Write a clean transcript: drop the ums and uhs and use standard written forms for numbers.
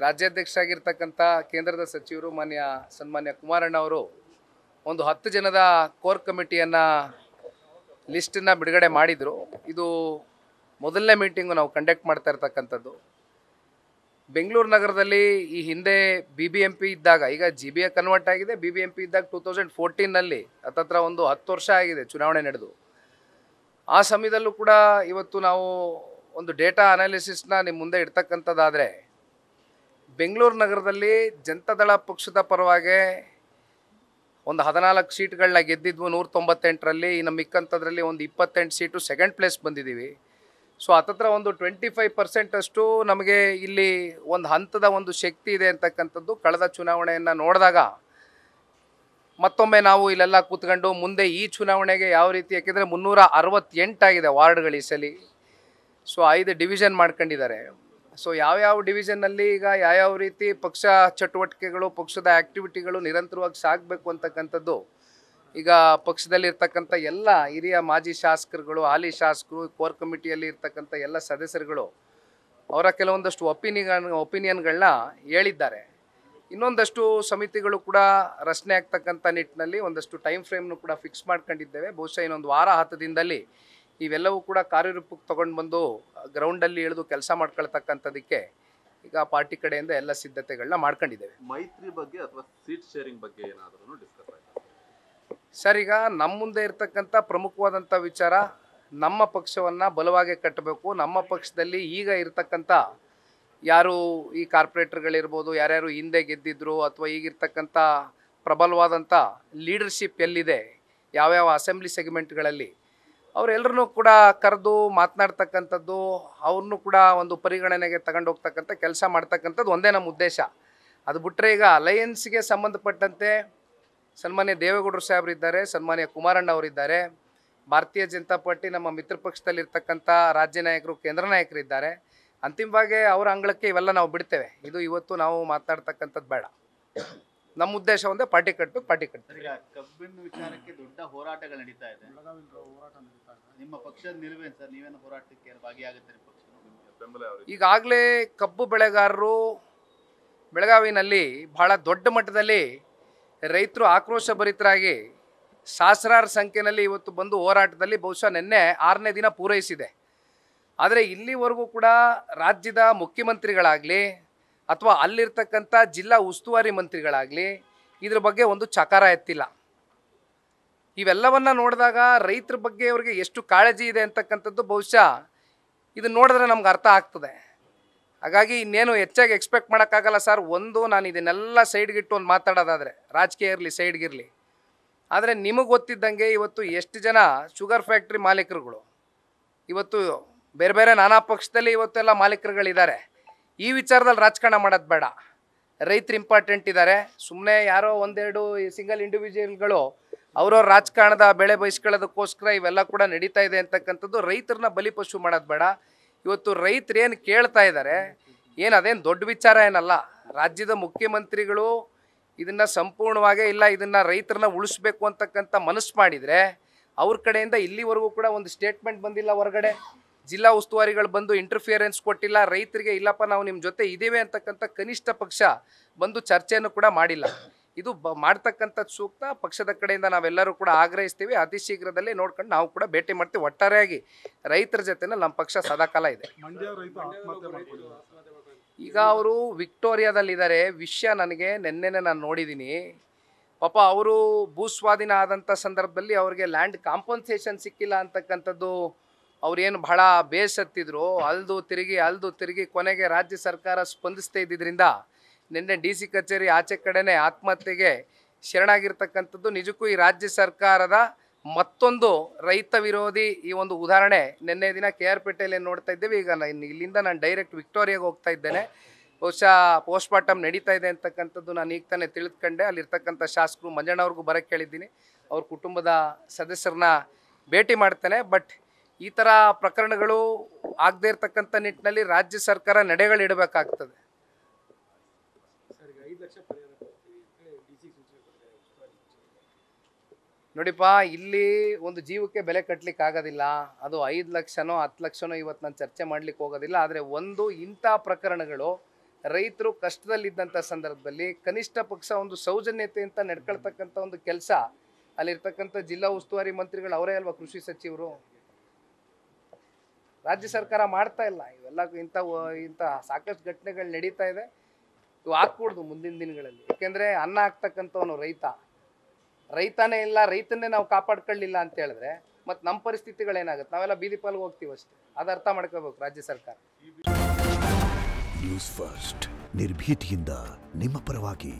ರಾಜ್ಯಾಧ್ಯಕ್ಷರಾಗಿರ್ತಕ್ಕಂಥ ಕೇಂದ್ರದ ಸಚಿವರು ಸನ್ಮಾನ್ಯ ಕುಮಾರಣ್ಣ ಅವರು ಒಂದು 10 ಜನದ ಕೋರ್ ಕಮಿಟಿಯನ್ನು ಲಿಸ್ಟನ್ನು ಬಿಡುಗಡೆ ಮಾಡಿದರು. ಇದು ಮೊದಲನೇ ಮೀಟಿಂಗು ನಾವು ಕಂಡಕ್ಟ್ ಮಾಡ್ತಾ ಇರ್ತಕ್ಕಂಥದ್ದು. ಬೆಂಗಳೂರು ನಗರದಲ್ಲಿ ಈ ಹಿಂದೆ BBMP ಇದ್ದಾಗ, ಈಗ GBA ಕನ್ವರ್ಟ್ ಆಗಿದೆ, BBMP ಇದ್ದಾಗ 2014ನಲ್ಲಿ ಹತ್ತತ್ರ ಒಂದು 10 ವರ್ಷ ಆಗಿದೆ ಚುನಾವಣೆ ನಡೆದು. ಆ ಸಮಯದಲ್ಲೂ ಕೂಡ ಇವತ್ತು ನಾವು ಒಂದು ಡೇಟಾ ಅನಾಲಿಸಿಸ್ನ ನಿಮ್ಮ ಮುಂದೆ ಇಡ್ತಕ್ಕಂಥದ್ದಾದರೆ, ಬೆಂಗಳೂರು ನಗರದಲ್ಲಿ ಜನತಾದಳ ಪಕ್ಷದ ಪರವಾಗಿ ಒಂದು 14 ಸೀಟ್ಗಳನ್ನ ಗೆದ್ದಿದ್ವು 198ರಲ್ಲಿ. ಇನ್ನು ಮಿಕ್ಕಂಥದ್ರಲ್ಲಿ ಒಂದು 28 ಸೀಟು ಸೆಕೆಂಡ್ ಪ್ಲೇಸ್ ಬಂದಿದ್ದೀವಿ. ಸೊ ಹತ್ತತ್ರ ಒಂದು 25% ಅಷ್ಟು ನಮಗೆ ಇಲ್ಲಿ ಒಂದು ಹಂತದ ಒಂದು ಶಕ್ತಿ ಇದೆ ಅಂತಕ್ಕಂಥದ್ದು ಕಳೆದ ಚುನಾವಣೆಯನ್ನು ನೋಡಿದಾಗ ಮತ್ತೊಮ್ಮೆ ನಾವು ಇಲ್ಲೆಲ್ಲ ಕೂತ್ಕೊಂಡು ಮುಂದೆ ಈ ಚುನಾವಣೆಗೆ ಯಾವ ರೀತಿ, ಯಾಕೆಂದರೆ 368 ಆಗಿದೆ ವಾರ್ಡ್ಗಳು ಈ ಸಲ. ಸೊ 5 ಡಿವಿಷನ್ ಮಾಡ್ಕೊಂಡಿದ್ದಾರೆ. ಸೊ ಯಾವ್ಯಾವ ಡಿವಿಷನ್ನಲ್ಲಿ ಈಗ ಯಾವ್ಯಾವ ರೀತಿ ಪಕ್ಷ ಚಟುವಟಿಕೆಗಳು, ಪಕ್ಷದ ಆ್ಯಕ್ಟಿವಿಟಿಗಳು ನಿರಂತರವಾಗಿ ಸಾಗಬೇಕು ಅಂತಕ್ಕಂಥದ್ದು ಈಗ ಪಕ್ಷದಲ್ಲಿರ್ತಕ್ಕಂಥ ಎಲ್ಲ ಹಿರಿಯ ಮಾಜಿ ಶಾಸಕರುಗಳು, ಹಾಲಿ ಶಾಸಕರು, ಕೋರ್ ಕಮಿಟಿಯಲ್ಲಿ ಇರ್ತಕ್ಕಂಥ ಎಲ್ಲ ಸದಸ್ಯರುಗಳು ಅವರ ಕೆಲವೊಂದಷ್ಟು ಒಪಿನಿಯನ್ಗಳನ್ನ ಹೇಳಿದ್ದಾರೆ. ಇನ್ನೊಂದಷ್ಟು ಸಮಿತಿಗಳು ಕೂಡ ರಚನೆ ಆಗ್ತಕ್ಕಂಥ ನಿಟ್ಟಿನಲ್ಲಿ ಒಂದಷ್ಟು ಟೈಮ್ ಫ್ರೇಮ್ನು ಕೂಡ ಫಿಕ್ಸ್ ಮಾಡ್ಕೊಂಡಿದ್ದೇವೆ. ಬಹುಶಃ ಇನ್ನೊಂದು ವಾರ 10 ದಿನದಲ್ಲಿ ಇವೆಲ್ಲವೂ ಕೂಡ ಕಾರ್ಯರೂಪಕ್ಕೆ ತೊಗೊಂಡು ಬಂದು ಗ್ರೌಂಡಲ್ಲಿ ಇಳಿದು ಕೆಲಸ ಮಾಡ್ಕೊಳ್ತಕ್ಕಂಥದ್ದಕ್ಕೆ ಈಗ ಪಾರ್ಟಿ ಕಡೆಯಿಂದ ಎಲ್ಲ ಸಿದ್ಧತೆಗಳನ್ನ ಮಾಡ್ಕೊಂಡಿದ್ದೇವೆ. ಮೈತ್ರಿ ಬಗ್ಗೆ ಅಥವಾ ಸೀಟ್ ಶೇರಿಂಗ್ ಬಗ್ಗೆ ಏನಾದರೂ ಡಿಸ್ಕಸ್ ಆಯ್ತಾ ಸರ್? ಈಗ ನಮ್ಮ ಮುಂದೆ ಇರ್ತಕ್ಕಂಥ ಪ್ರಮುಖವಾದಂಥ ವಿಚಾರ, ನಮ್ಮ ಪಕ್ಷವನ್ನು ಬಲವಾಗಿ ಕಟ್ಟಬೇಕು. ನಮ್ಮ ಪಕ್ಷದಲ್ಲಿ ಈಗ ಇರ್ತಕ್ಕಂಥ ಯಾರು ಈ ಕಾರ್ಪೊರೇಟರ್ಗಳಿರ್ಬೋದು, ಯಾರ್ಯಾರು ಹಿಂದೆ ಗೆದ್ದಿದ್ರು ಅಥವಾ ಈಗಿರ್ತಕ್ಕಂಥ ಪ್ರಬಲವಾದಂಥ ಲೀಡರ್ಶಿಪ್ ಎಲ್ಲಿದೆ, ಯಾವ್ಯಾವ ಅಸೆಂಬ್ಲಿ ಸೆಗ್ಮೆಂಟ್ಗಳಲ್ಲಿ ಅವರೆಲ್ಲರನ್ನೂ ಕೂಡ ಕರೆದು ಮಾತನಾಡ್ತಕ್ಕಂಥದ್ದು, ಅವ್ರನ್ನೂ ಕೂಡ ಒಂದು ಪರಿಗಣನೆಗೆ ತಗೊಂಡು ಹೋಗ್ತಕ್ಕಂಥ ಕೆಲಸ ಮಾಡ್ತಕ್ಕಂಥದ್ದು ಒಂದೇ ನಮ್ಮ ಉದ್ದೇಶ. ಅದು ಬಿಟ್ಟರೆ ಈಗ ಅಲಯನ್ಸ್ಗೆ ಸಂಬಂಧಪಟ್ಟಂತೆ ಸನ್ಮಾನ್ಯ ದೇವೇಗೌಡರು ಸಾಹೇಬರಿದ್ದಾರೆ, ಸನ್ಮಾನ್ಯ ಕುಮಾರಣ್ಣ ಅವರಿದ್ದಾರೆ, ಭಾರತೀಯ ಜನತಾ ಪಾರ್ಟಿ ನಮ್ಮ ಮಿತ್ರ ಪಕ್ಷದಲ್ಲಿರ್ತಕ್ಕಂಥ ರಾಜ್ಯ ನಾಯಕರು, ಕೇಂದ್ರ ನಾಯಕರಿದ್ದಾರೆ. ಅಂತಿಮವಾಗಿ ಅವರ ಅಂಗಳಕ್ಕೆ ಇವೆಲ್ಲ ನಾವು ಬಿಡ್ತೇವೆ. ಇದು ಇವತ್ತು ನಾವು ಮಾತನಾಡ್ತಕ್ಕಂಥದ್ದು ಬೇಡ. ನಮ್ಮ ಉದ್ದೇಶ ಒಂದೇ, ಪಾರ್ಟಿ ಕಟ್ಟು. ಕಬ್ಬಿನ ವಿಚಾರಕ್ಕೆ ದೊಡ್ಡ ಹೋರಾಟಗಳು ನಡೀತಾ ಇದೆ. ನಿಮ್ಮ ಪಕ್ಷದ ನಿಲುವೇನು ಸರ್? ನೀವೇನು ಹೋರಾಟಕ್ಕೆ ಭಾಗಿಯಾಗುತ್ತೀರಿ? ಪಕ್ಷ ಈಗಾಗಲೇ ಕಬ್ಬು ಬೆಳೆಗಾರರು ಬೆಳಗಾವಿನಲ್ಲಿ ಬಹಳ ದೊಡ್ಡ ಮಟ್ಟದಲ್ಲಿ ರೈತರು ಆಕ್ರೋಶಭರಿತರಾಗಿ ಸಹಸ್ರಾರು ಸಂಖ್ಯೆಯಲ್ಲಿ ಇವತ್ತು ಬಂದು ಹೋರಾಟದಲ್ಲಿ ಬಹುಶಃ ನಿನ್ನೆ 6ನೇ ದಿನ ಪೂರೈಸಿದೆ. ಆದರೆ ಇಲ್ಲಿವರೆಗೂ ಕೂಡ ರಾಜ್ಯದ ಮುಖ್ಯಮಂತ್ರಿಗಳಾಗಲಿ ಅಥವಾ ಅಲ್ಲಿರ್ತಕ್ಕಂಥ ಜಿಲ್ಲಾ ಉಸ್ತುವಾರಿ ಮಂತ್ರಿಗಳಾಗಲಿ ಇದ್ರ ಬಗ್ಗೆ ಒಂದು ಚಕಾರ ಎತ್ತಿಲ್ಲ. ಇವೆಲ್ಲವನ್ನು ನೋಡಿದಾಗ ರೈತರ ಬಗ್ಗೆ ಅವ್ರಿಗೆ ಎಷ್ಟು ಕಾಳಜಿ ಇದೆ ಅಂತಕ್ಕಂಥದ್ದು ಬಹುಶಃ ಇದನ್ನು ನೋಡಿದ್ರೆ ನಮ್ಗೆ ಅರ್ಥ ಆಗ್ತದೆ. ಹಾಗಾಗಿ ಇನ್ನೇನು ಹೆಚ್ಚಾಗಿ ಎಕ್ಸ್ಪೆಕ್ಟ್ ಮಾಡೋಕ್ಕಾಗಲ್ಲ ಸರ್. ಒಂದು, ನಾನು ಇದನ್ನೆಲ್ಲ ಸೈಡ್ಗಿಟ್ಟು ಒಂದು ಮಾತಾಡೋದಾದರೆ, ರಾಜಕೀಯ ಇರಲಿ ಸೈಡ್ಗಿರಲಿ, ಆದರೆ ನಿಮಗೆ ಗೊತ್ತಿದ್ದಂಗೆ ಇವತ್ತು ಎಷ್ಟು ಜನ ಶುಗರ್ ಫ್ಯಾಕ್ಟ್ರಿ ಮಾಲೀಕರುಗಳು ಇವತ್ತು ಬೇರೆ ಬೇರೆ ನಾನಾ ಪಕ್ಷದಲ್ಲಿ ಇವತ್ತೆಲ್ಲ ಮಾಲೀಕರುಗಳಿದ್ದಾರೆ. ಈ ವಿಚಾರದಲ್ಲಿ ರಾಜಕಾರಣ ಮಾಡೋದು ಬೇಡ. ರೈತರು ಇಂಪಾರ್ಟೆಂಟ್ ಇದ್ದಾರೆ. ಸುಮ್ಮನೆ ಯಾರೋ ಒಂದೆರಡು ಸಿಂಗಲ್ ಇಂಡಿವಿಜುವಲ್ಗಳು ಅವ್ರವ್ರ ರಾಜಕಾರಣದ ಬೆಳೆ ಬಯಸ್ಕೊಳ್ಳೋದಕ್ಕೋಸ್ಕರ ಇವೆಲ್ಲ ಕೂಡ ನಡೀತಾ ಇದೆ ಅಂತಕ್ಕಂಥದ್ದು. ರೈತರನ್ನ ಬಲಿಪಶು ಮಾಡೋದು ಬೇಡ. ಇವತ್ತು ರೈತರು ಏನು ಕೇಳ್ತಾ ಇದ್ದಾರೆ, ಅದೇನು ದೊಡ್ಡ ವಿಚಾರ ಏನಲ್ಲ. ರಾಜ್ಯದ ಮುಖ್ಯಮಂತ್ರಿಗಳು ಇದನ್ನು ಸಂಪೂರ್ಣವಾಗಿ ಇಲ್ಲ, ಇದನ್ನು ರೈತರನ್ನ ಉಳಿಸ್ಬೇಕು ಅಂತಕ್ಕಂಥ ಮನಸ್ಸು ಮಾಡಿದರೆ ಅವ್ರ ಕಡೆಯಿಂದ ಇಲ್ಲಿವರೆಗೂ ಕೂಡ ಒಂದು ಸ್ಟೇಟ್ಮೆಂಟ್ ಬಂದಿಲ್ಲ ಹೊರಗಡೆ. ಜಿಲ್ಲಾ ಉಸ್ತುವಾರಿಗಳು ಬಂದು ಇಂಟರ್ಫಿಯರೆನ್ಸ್ ಕೊಟ್ಟಿಲ್ಲ. ರೈತರಿಗೆ ಇಲ್ಲಪ್ಪ ನಾವು ನಿಮ್ಮ ಜೊತೆ ಇದ್ದೀವಿ ಅಂತಕ್ಕಂಥ ಕನಿಷ್ಠ ಪಕ್ಷ ಬಂದು ಚರ್ಚೆಯನ್ನು ಕೂಡ ಮಾಡಿಲ್ಲ. ಇದು ಮಾಡ್ತಕ್ಕಂಥದ್ದು ಸೂಕ್ತ. ಪಕ್ಷದ ಕಡೆಯಿಂದ ನಾವೆಲ್ಲರೂ ಕೂಡ ಆಗ್ರಹಿಸ್ತೀವಿ. ಅತಿ ಶೀಘ್ರದಲ್ಲೇ ನೋಡ್ಕೊಂಡು ನಾವು ಕೂಡ ಭೇಟಿ ಮಾಡ್ತೀವಿ. ಒಟ್ಟಾರೆಯಾಗಿ ರೈತರ ಜೊತೆನ ನಮ್ಮ ಪಕ್ಷ ಸದಾಕಾಲ ಇದೆ. ಈಗ ಅವರು ವಿಕ್ಟೋರಿಯಾದಲ್ಲಿದ್ದಾರೆ. ವಿಷಯ ನನಗೆ ನೆನ್ನೆನೇ ನಾನು ನೋಡಿದ್ದೀನಿ. ಪಾಪ ಅವರು ಭೂಸ್ವಾಧೀನ ಆದಂಥ ಸಂದರ್ಭದಲ್ಲಿ ಅವ್ರಿಗೆ ಲ್ಯಾಂಡ್ ಕಾಂಪನ್ಸೇಷನ್ ಸಿಕ್ಕಿಲ್ಲ ಅಂತಕ್ಕಂಥದ್ದು ಅವ್ರೇನು ಬಹಳ ಬೇಸತ್ತಿದ್ರು. ಅಲ್ದು ತಿರುಗಿ ಕೊನೆಗೆ ರಾಜ್ಯ ಸರ್ಕಾರ ಸ್ಪಂದಿಸ್ತಾ ಇದ್ದಿದ್ದರಿಂದ ನಿನ್ನೆ DC ಕಚೇರಿ ಆಚೆ ಕಡೆನೇ ಆತ್ಮಹತ್ಯೆಗೆ ಶರಣಾಗಿರ್ತಕ್ಕಂಥದ್ದು ನಿಜಕ್ಕೂ ಈ ರಾಜ್ಯ ಸರ್ಕಾರದ ಮತ್ತೊಂದು ರೈತ ವಿರೋಧಿ ಈ ಒಂದು ಉದಾಹರಣೆ. ನಿನ್ನೆ ದಿನ KR ಪೇಟೆಯಲ್ಲಿ ನೋಡ್ತಾ ಇದ್ದೇವೆ. ಈಗ ಇಲ್ಲಿಂದ ನಾನು ಡೈರೆಕ್ಟ್ ವಿಕ್ಟೋರಿಯಾಗೆ ಹೋಗ್ತಾ ಇದ್ದೇನೆ. ಬಹುಶಃ ಪೋಸ್ಟ್ಮಾರ್ಟಮ್ ನಡೀತಾ ಇದೆ ಅಂತಕ್ಕಂಥದ್ದು ನಾನು ಈಗ ತಾನೇ ತಿಳಿದುಕೊಂಡೆ. ಅಲ್ಲಿರ್ತಕ್ಕಂಥ ಶಾಸಕರು ಮಂಜಣ್ಣವ್ರಿಗೂ ಬರೋಕ್ಕೆ ಹೇಳಿದ್ದೀನಿ. ಅವ್ರ ಕುಟುಂಬದ ಸದಸ್ಯರನ್ನ ಭೇಟಿ ಮಾಡ್ತೇನೆ. ಬಟ್ ಈ ಥರ ಪ್ರಕರಣಗಳು ಆಗದೇ ಇರತಕ್ಕಂಥ ನಿಟ್ಟಿನಲ್ಲಿ ರಾಜ್ಯ ಸರ್ಕಾರ ನಡೆಗಳಿಡಬೇಕಾಗ್ತದೆ. ನೋಡಿಪ್ಪ, ಇಲ್ಲಿ ಒಂದು ಜೀವಕ್ಕೆ ಬೆಲೆ ಕಟ್ಟಲಿಕ್ಕೆ ಆಗೋದಿಲ್ಲ. ಅದು 5 ಲಕ್ಷನೋ 10 ಲಕ್ಷನೋ ಇವತ್ತು ನಾನು ಚರ್ಚೆ ಮಾಡ್ಲಿಕ್ಕೆ ಹೋಗೋದಿಲ್ಲ. ಆದರೆ ಒಂದು ಇಂಥ ಪ್ರಕರಣಗಳು ರೈತರು ಕಷ್ಟದಲ್ಲಿದ್ದಂಥ ಸಂದರ್ಭದಲ್ಲಿ ಕನಿಷ್ಠ ಪಕ್ಷ ಒಂದು ಸೌಜನ್ಯತೆ ಅಂತ ನಡ್ಕೊಳ್ತಕ್ಕಂಥ ಒಂದು ಕೆಲಸ ಅಲ್ಲಿರ್ತಕ್ಕಂಥ ಜಿಲ್ಲಾ ಉಸ್ತುವಾರಿ ಮಂತ್ರಿಗಳು ಅವರೇ ಅಲ್ವಾ, ಕೃಷಿ ಸಚಿವರು. ರಾಜ್ಯ ಸರ್ಕಾರ ಮಾಡ್ತಾ ಇಲ್ಲ. ಇವೆಲ್ಲ ಇಂಥ ಸಾಕಷ್ಟು ಘಟನೆಗಳು ನಡೀತಾ ಇದೆ. ಇವು ಆಗ್ಕೂಡ್ದು ಮುಂದಿನ ದಿನಗಳಲ್ಲಿ. ಯಾಕೆಂದರೆ ಅನ್ನ ಹಾಕ್ತಕ್ಕಂಥವನು ರೈತನೇ ಇಲ್ಲ, ರೈತನ್ನೇ ನಾವು ಕಾಪಾಡ್ಕೊಳ್ಳಿಲ್ಲ ಅಂತ ಹೇಳಿದ್ರೆ ಮತ್ತು ನಮ್ಮ ಪರಿಸ್ಥಿತಿಗಳೇನಾಗುತ್ತೆ? ನಾವೆಲ್ಲ ಬೀದಿ ಪಾಲ್ಗೆ ಹೋಗ್ತೀವಿ ಅಷ್ಟೇ. ಅದು ಅರ್ಥ ಮಾಡ್ಕೋಬೇಕು ರಾಜ್ಯ ಸರ್ಕಾರ. ನ್ಯೂಸ್ ಫಸ್ಟ್ ನಿರ್ಭೀತಿಯಿಂದ ನಿಮ್ಮ ಪರವಾಗಿ.